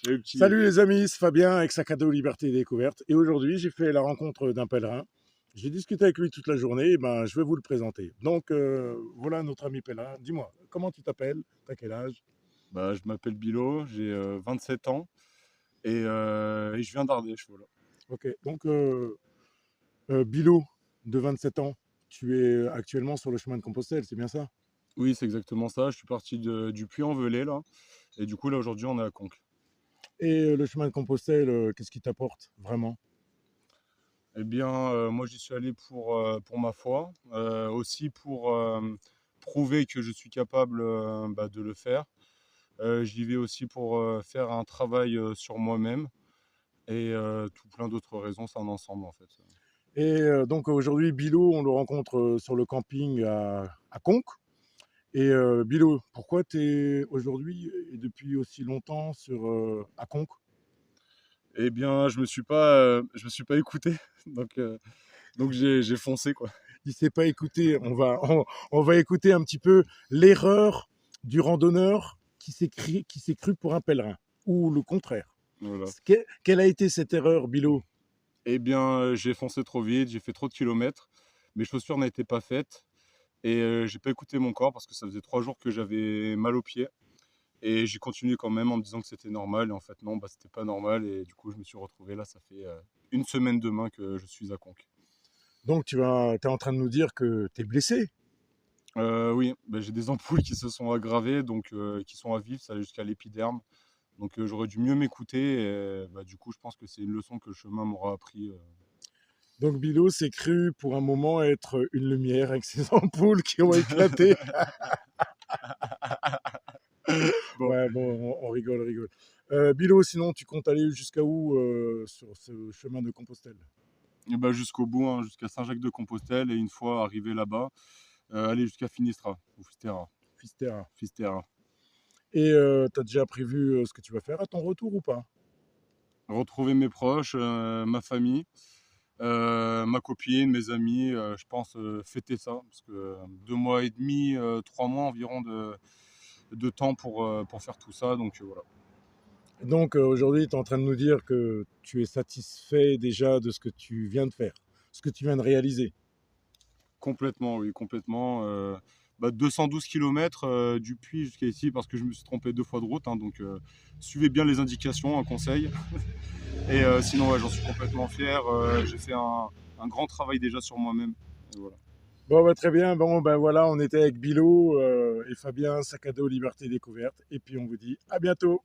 Le petit. Salut les amis, c'est Fabien avec Sac à dos Liberté et Découverte. Et aujourd'hui, j'ai fait la rencontre d'un pèlerin. J'ai discuté avec lui toute la journée, et ben, je vais vous le présenter. Donc voilà notre ami pèlerin. Dis-moi, comment tu t'appelles? T'as quel âge? Bah, je m'appelle Bilo, j'ai 27 ans et je viens d'Ardèche. Voilà. Ok, donc Bilo, de 27 ans, tu es actuellement sur le chemin de Compostelle, c'est bien ça? Oui, c'est exactement ça. Je suis parti du Puy-en-Velay là. Et du coup, là, aujourd'hui, on est à Conques. Et le chemin de Compostelle, qu'est-ce qui t'apporte vraiment? Eh bien, moi, j'y suis allé pour ma foi, aussi pour prouver que je suis capable de le faire. J'y vais aussi pour faire un travail sur moi-même et tout plein d'autres raisons. C'est un ensemble en fait. Et donc aujourd'hui, Bilo, on le rencontre sur le camping à Conques. Et Bilo, pourquoi tu es aujourd'hui et depuis aussi longtemps à Conques? Eh bien, je me suis pas écouté, donc, donc j'ai foncé quoi. Il ne s'est pas écouté. On va écouter un petit peu l'erreur du randonneur qui s'est cru pour un pèlerin, ou le contraire. Voilà. Quelle a été cette erreur, Bilo? Eh bien, j'ai foncé trop vite, j'ai fait trop de kilomètres, mes chaussures n'étaient pas faites et j'ai pas écouté mon corps parce que ça faisait 3 jours que j'avais mal aux pieds et j'ai continué quand même en me disant que c'était normal et en fait non, c'était pas normal et du coup je me suis retrouvé là, ça fait 1 semaine demain que je suis à Conques. Donc tu es en train de nous dire que tu es blessé. Oui, j'ai des ampoules qui se sont aggravées donc qui sont à vif, ça allait jusqu'à l'épiderme. Donc j'aurais dû mieux m'écouter et du coup je pense que c'est une leçon que le chemin m'aura appris. Donc Bilo s'est cru pour un moment être une lumière avec ses ampoules qui ont éclaté. Bon, Ouais, bon, on rigole, on rigole. Bilo, sinon, tu comptes aller jusqu'à où sur ce chemin de Compostelle? et jusqu'au bout, hein, jusqu'à Saint-Jacques-de-Compostelle et une fois arrivé là-bas, aller jusqu'à Finistra ou Fisterra. Fisterra. Fisterra. Et tu as déjà prévu ce que tu vas faire à ton retour ou pas? Retrouver mes proches, ma famille, ma copine, mes amis, je pense fêter ça parce que 2 mois et demi, 3 mois environ de temps pour faire tout ça donc voilà. Donc aujourd'hui, tu es en train de nous dire que tu es satisfait déjà de ce que tu viens de faire, ce que tu viens de réaliser. Complètement, oui, complètement. 212 kilomètres du Puy jusqu'à ici parce que je me suis trompé 2 fois de route, hein, donc suivez bien les indications, un conseil. Et sinon, ouais, j'en suis complètement fier. J'ai fait un grand travail déjà sur moi-même. Et voilà. Bon, bah, très bien. Bon, ben voilà, on était avec Bilo et Fabien, Sac à dos Liberté Découverte. Et puis on vous dit à bientôt.